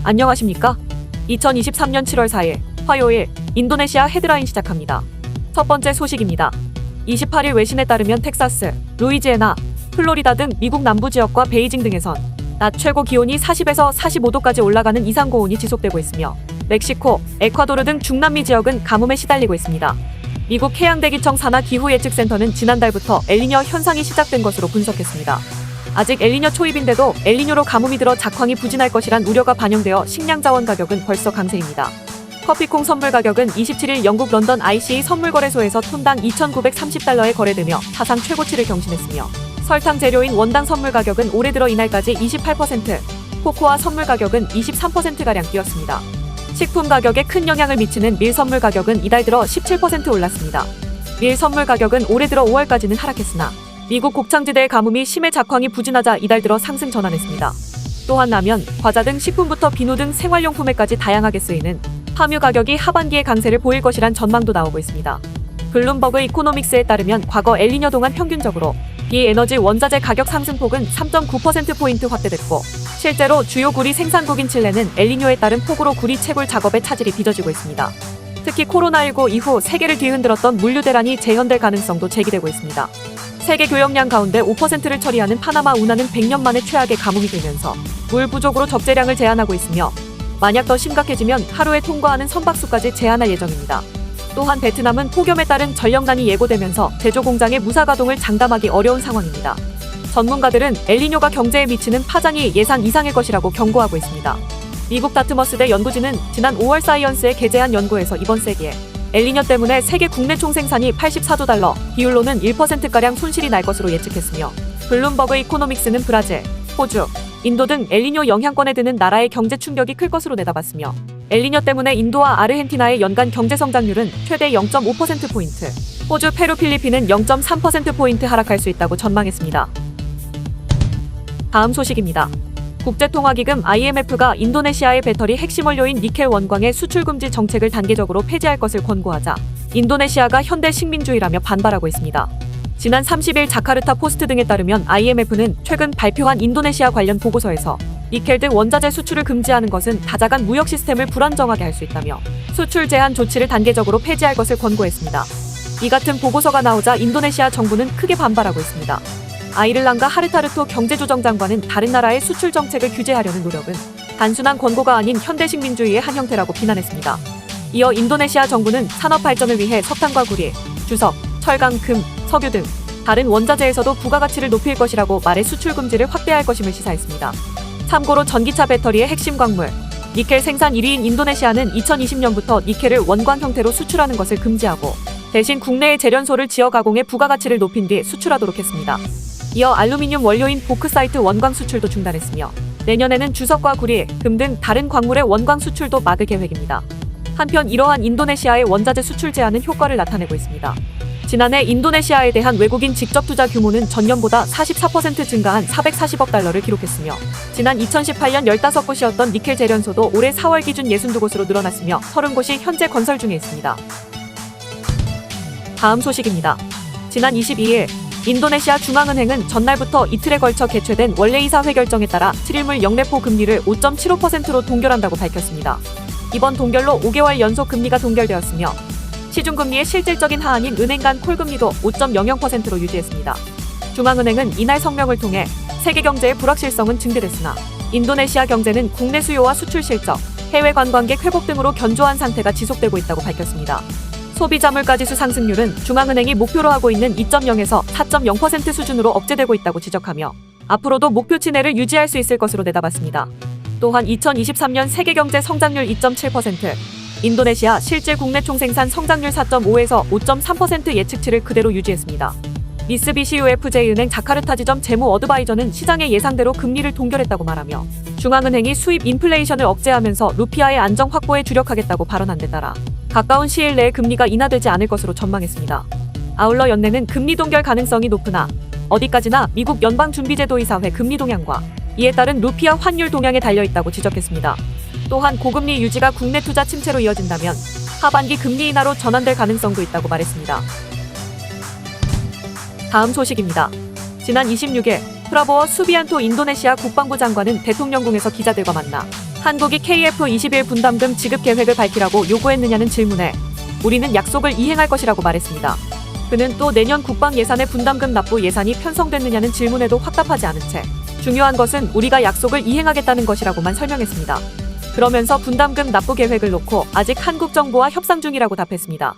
안녕하십니까? 2023년 7월 4일 화요일 인도네시아 헤드라인 시작합니다. 첫 번째 소식입니다. 28일 외신에 따르면 텍사스, 루이지애나, 플로리다 등 미국 남부 지역과 베이징 등에선 낮 최고 기온이 40에서 45도까지 올라가는 이상 고온이 지속되고 있으며 멕시코, 에콰도르 등 중남미 지역은 가뭄에 시달리고 있습니다. 미국 해양대기청 산하기후예측센터는 지난달부터 엘니뇨 현상이 시작된 것으로 분석했습니다. 아직 엘니뇨 초입인데도 엘니뇨로 가뭄이 들어 작황이 부진할 것이란 우려가 반영되어 식량 자원 가격은 벌써 강세입니다. 커피콩 선물 가격은 27일 영국 런던 ICA 선물거래소에서 톤당 2,930달러에 거래되며 사상 최고치를 경신했으며 설탕 재료인 원당 선물 가격은 올해 들어 이날까지 28%, 코코아 선물 가격은 23%가량 뛰었습니다. 식품 가격에 큰 영향을 미치는 밀 선물 가격은 이달 들어 17% 올랐습니다. 밀 선물 가격은 올해 들어 5월까지는 하락했으나 미국 곡창지대의 가뭄이 심해 작황이 부진하자 이달 들어 상승 전환했습니다. 또한 라면, 과자 등 식품부터 비누 등 생활용품에까지 다양하게 쓰이는 파묘 가격이 하반기에 강세를 보일 것이란 전망도 나오고 있습니다. 블룸버그 이코노믹스에 따르면 과거 엘니뇨 동안 평균적으로 비에너지 원자재 가격 상승폭은 3.9%포인트 확대됐고 실제로 주요 구리 생산국인 칠레는 엘니뇨에 따른 폭우로 구리 채굴 작업의 차질이 빚어지고 있습니다. 특히 코로나19 이후 세계를 뒤흔들었던 물류 대란이 재현될 가능성도 제기되고 있습니다. 세계 교역량 가운데 5%를 처리하는 파나마 운하는 100년 만에 최악의 가뭄이 되면서 물 부족으로 적재량을 제한하고 있으며 만약 더 심각해지면 하루에 통과하는 선박수까지 제한할 예정입니다. 또한 베트남은 폭염에 따른 전력난이 예고되면서 제조 공장의 무사 가동을 장담하기 어려운 상황입니다. 전문가들은 엘니뇨가 경제에 미치는 파장이 예상 이상일 것이라고 경고하고 있습니다. 미국 다트머스대 연구진은 지난 5월 사이언스에 게재한 연구에서 이번 세기에 엘니뇨 때문에 세계 국내 총생산이 84조 달러, 비율로는 1%가량 손실이 날 것으로 예측했으며 블룸버그 이코노믹스는 브라질, 호주, 인도 등 엘니뇨 영향권에 드는 나라의 경제 충격이 클 것으로 내다봤으며 엘니뇨 때문에 인도와 아르헨티나의 연간 경제 성장률은 최대 0.5%포인트, 호주, 페루, 필리핀은 0.3%포인트 하락할 수 있다고 전망했습니다. 다음 소식입니다. 국제통화기금 IMF가 인도네시아의 배터리 핵심 원료인 니켈 원광의 수출 금지 정책을 단계적으로 폐지할 것을 권고하자 인도네시아가 현대 식민주의라며 반발하고 있습니다. 지난 30일 자카르타 포스트 등에 따르면 IMF는 최근 발표한 인도네시아 관련 보고서에서 니켈 등 원자재 수출을 금지하는 것은 다자간 무역 시스템을 불안정하게 할 수 있다며 수출 제한 조치를 단계적으로 폐지할 것을 권고했습니다. 이 같은 보고서가 나오자 인도네시아 정부는 크게 반발하고 있습니다. 아이를랑가 하르타르토 경제조정장관은 다른 나라의 수출 정책을 규제하려는 노력은 단순한 권고가 아닌 현대식민주의의 한 형태라고 비난했습니다. 이어 인도네시아 정부는 산업 발전을 위해 석탄과 구리, 주석, 철강, 금, 석유 등 다른 원자재에서도 부가가치를 높일 것이라고 말해 수출 금지를 확대할 것임을 시사했습니다. 참고로 전기차 배터리의 핵심 광물, 니켈 생산 1위인 인도네시아는 2020년부터 니켈을 원광 형태로 수출하는 것을 금지하고 대신 국내의 재련소를 지어 가공해 부가가치를 높인 뒤 수출하도록 했습니다. 이어 알루미늄 원료인 보크사이트 원광 수출도 중단했으며 내년에는 주석과 구리, 금 등 다른 광물의 원광 수출도 막을 계획입니다. 한편 이러한 인도네시아의 원자재 수출 제한은 효과를 나타내고 있습니다. 지난해 인도네시아에 대한 외국인 직접 투자 규모는 전년보다 44% 증가한 440억 달러를 기록했으며 지난 2018년 15곳이었던 니켈 재련소도 올해 4월 기준 62곳으로 늘어났으며 30곳이 현재 건설 중에 있습니다. 다음 소식입니다. 지난 22일 인도네시아 중앙은행은 전날부터 이틀에 걸쳐 개최된 원래이사회 결정에 따라 7일물 영래포 금리를 5.75%로 동결한다고 밝혔습니다. 이번 동결로 5개월 연속 금리가 동결되었으며 시중금리의 실질적인 하한인 은행 간 콜금리도 5.00%로 유지했습니다. 중앙은행은 이날 성명을 통해 세계 경제의 불확실성은 증대됐으나 인도네시아 경제는 국내 수요와 수출 실적, 해외 관광객 회복 등으로 견조한 상태가 지속되고 있다고 밝혔습니다. 소비자 물가지수 상승률은 중앙은행이 목표로 하고 있는 2.0에서 4.0% 수준으로 억제되고 있다고 지적하며 앞으로도 목표치 내를 유지할 수 있을 것으로 내다봤습니다. 또한 2023년 세계경제 성장률 2.7%, 인도네시아 실질 국내 총생산 성장률 4.5에서 5.3% 예측치를 그대로 유지했습니다. 미쓰비시 UFJ 은행 자카르타 지점 재무 어드바이저는 시장의 예상대로 금리를 동결했다고 말하며 중앙은행이 수입 인플레이션을 억제하면서 루피아의 안정 확보에 주력하겠다고 발언한 데 따라 가까운 시일 내에 금리가 인하되지 않을 것으로 전망했습니다. 아울러 연내는 금리 동결 가능성이 높으나 어디까지나 미국 연방준비제도이사회 금리 동향과 이에 따른 루피아 환율 동향에 달려있다고 지적했습니다. 또한 고금리 유지가 국내 투자 침체로 이어진다면 하반기 금리 인하로 전환될 가능성도 있다고 말했습니다. 다음 소식입니다. 지난 26일 프라보워 수비안토 인도네시아 국방부 장관은 대통령궁에서 기자들과 만나 한국이 KF-21 분담금 지급 계획을 밝히라고 요구했느냐는 질문에 우리는 약속을 이행할 것이라고 말했습니다. 그는 또 내년 국방 예산의 분담금 납부 예산이 편성됐느냐는 질문에도 확답하지 않은 채 중요한 것은 우리가 약속을 이행하겠다는 것이라고만 설명했습니다. 그러면서 분담금 납부 계획을 놓고 아직 한국 정부와 협상 중이라고 답했습니다.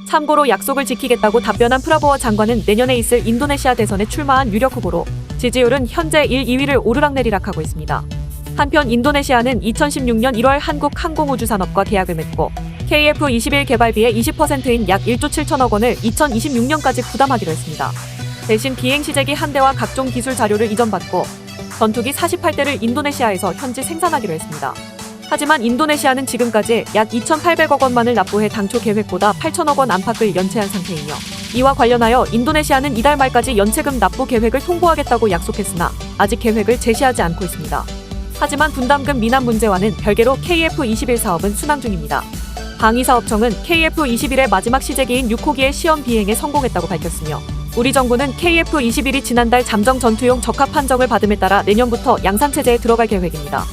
참고로 약속을 지키겠다고 답변한 프라보어 장관은 내년에 있을 인도네시아 대선에 출마한 유력 후보로 지지율은 현재 1, 2위를 오르락내리락하고 있습니다. 한편 인도네시아는 2016년 1월 한국 항공우주산업과 계약을 맺고 KF-21 개발비의 20%인 약 1조 7천억 원을 2026년까지 부담하기로 했습니다. 대신 비행 시제기 한 대와 각종 기술 자료를 이전받고 전투기 48대를 인도네시아에서 현지 생산하기로 했습니다. 하지만 인도네시아는 지금까지 약 2,800억 원만을 납부해 당초 계획보다 8천억 원 안팎을 연체한 상태이며 이와 관련하여 인도네시아는 이달 말까지 연체금 납부 계획을 통보하겠다고 약속했으나 아직 계획을 제시하지 않고 있습니다. 하지만 분담금 미납 문제와는 별개로 KF-21 사업은 순항 중입니다. 방위사업청은 KF-21의 마지막 시제기인 6호기의 시험 비행에 성공했다고 밝혔으며 우리 정부는 KF-21이 지난달 잠정 전투용 적합 판정을 받음에 따라 내년부터 양산체제에 들어갈 계획입니다.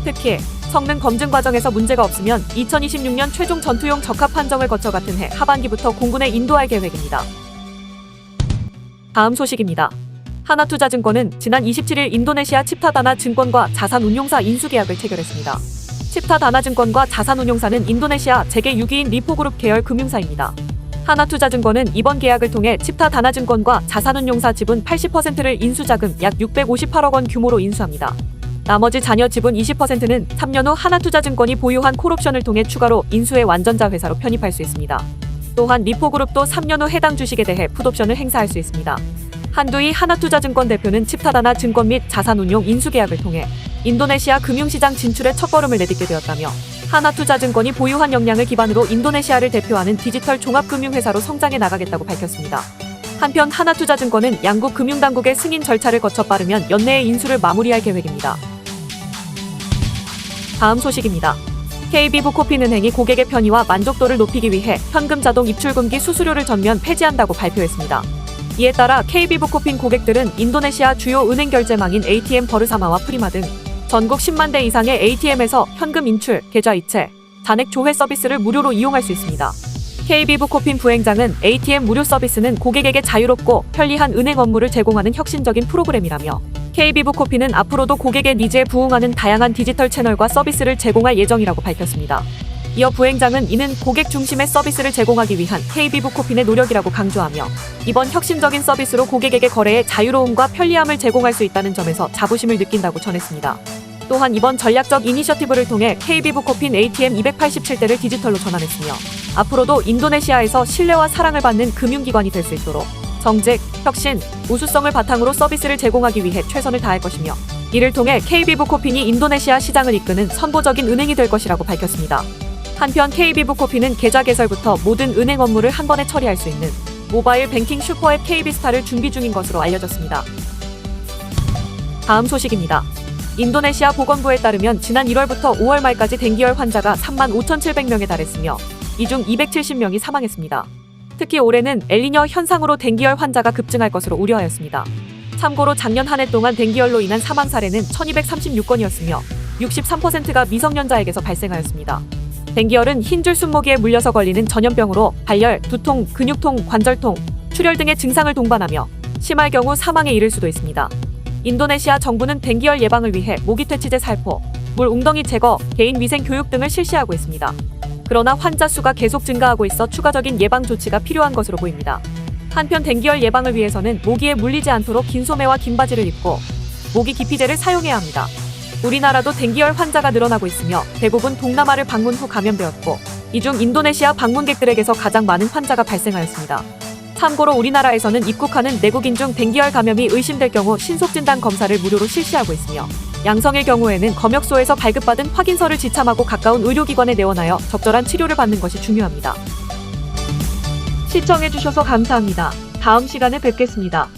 특히 성능 검증 과정에서 문제가 없으면 2026년 최종 전투용 적합 판정을 거쳐 같은 해 하반기부터 공군에 인도할 계획입니다. 다음 소식입니다. 하나투자증권은 지난 27일 인도네시아 칩타다나 증권과 자산운용사 인수계약을 체결했습니다. 칩타다나증권과 자산운용사는 인도네시아 재계 6위인 리포그룹 계열 금융사입니다. 하나투자증권은 이번 계약을 통해 칩타다나증권과 자산운용사 지분 80%를 인수자금 약 658억 원 규모로 인수합니다. 나머지 잔여 지분 20%는 3년 후 하나투자증권이 보유한 콜옵션을 통해 추가로 인수의 완전자 회사로 편입할 수 있습니다. 또한 리포그룹도 3년 후 해당 주식에 대해 풋옵션을 행사할 수 있습니다. 한두희 하나투자증권 대표는 칩타다나 증권 및 자산운용 인수계약을 통해 인도네시아 금융시장 진출에 첫걸음을 내딛게 되었다며 하나투자증권이 보유한 역량을 기반으로 인도네시아를 대표하는 디지털 종합금융회사로 성장해 나가겠다고 밝혔습니다. 한편 하나투자증권은 양국 금융당국의 승인 절차를 거쳐 빠르면 연내에 인수를 마무리할 계획입니다. 다음 소식입니다. KB부코핀은행이 고객의 편의와 만족도를 높이기 위해 현금 자동 입출금기 수수료를 전면 폐지한다고 발표했습니다. 이에 따라 KB부코핀 고객들은 인도네시아 주요 은행 결제망인 ATM 버르사마와 프리마 등 전국 10만 대 이상의 ATM에서 현금 인출, 계좌 이체, 잔액 조회 서비스를 무료로 이용할 수 있습니다. KB부코핀 부행장은 ATM 무료 서비스는 고객에게 자유롭고 편리한 은행 업무를 제공하는 혁신적인 프로그램이라며 KB부코핀은 앞으로도 고객의 니즈에 부응하는 다양한 디지털 채널과 서비스를 제공할 예정이라고 밝혔습니다. 이어 부행장은 이는 고객 중심의 서비스를 제공하기 위한 KB부코핀의 노력이라고 강조하며 이번 혁신적인 서비스로 고객에게 거래의 자유로움과 편리함을 제공할 수 있다는 점에서 자부심을 느낀다고 전했습니다. 또한 이번 전략적 이니셔티브를 통해 KB부코핀 ATM 287대를 디지털로 전환했으며 앞으로도 인도네시아에서 신뢰와 사랑을 받는 금융기관이 될 수 있도록 정직, 혁신, 우수성을 바탕으로 서비스를 제공하기 위해 최선을 다할 것이며 이를 통해 KB부코핀이 인도네시아 시장을 이끄는 선도적인 은행이 될 것이라고 밝혔습니다. 한편 KB부코핀은 계좌 개설부터 모든 은행 업무를 한 번에 처리할 수 있는 모바일 뱅킹 슈퍼앱 KB스타를 준비 중인 것으로 알려졌습니다. 다음 소식입니다. 인도네시아 보건부에 따르면 지난 1월부터 5월 말까지 댕기열 환자가 35,700명에 달했으며 이 중 270명이 사망했습니다. 특히 올해는 엘니뇨 현상으로 댕기열 환자가 급증할 것으로 우려하였습니다. 참고로 작년 한 해 동안 댕기열로 인한 사망 사례는 1,236건이었으며 63%가 미성년자에게서 발생하였습니다. 댕기열은 흰줄 순모기에 물려서 걸리는 전염병으로 발열, 두통, 근육통, 관절통, 출혈 등의 증상을 동반하며 심할 경우 사망에 이를 수도 있습니다. 인도네시아 정부는 댕기열 예방을 위해 모기퇴치제 살포, 물 웅덩이 제거, 개인 위생 교육 등을 실시하고 있습니다. 그러나 환자 수가 계속 증가하고 있어 추가적인 예방 조치가 필요한 것으로 보입니다. 한편 댕기열 예방을 위해서는 모기에 물리지 않도록 긴 소매와 긴 바지를 입고 모기 기피제를 사용해야 합니다. 우리나라도 댕기열 환자가 늘어나고 있으며 대부분 동남아를 방문 후 감염되었고 이 중 인도네시아 방문객들에게서 가장 많은 환자가 발생하였습니다. 참고로 우리나라에서는 입국하는 내국인 중 댕기열 감염이 의심될 경우 신속진단 검사를 무료로 실시하고 있으며 양성일 경우에는 검역소에서 발급받은 확인서를 지참하고 가까운 의료기관에 내원하여 적절한 치료를 받는 것이 중요합니다. 시청해주셔서 감사합니다. 다음 시간에 뵙겠습니다.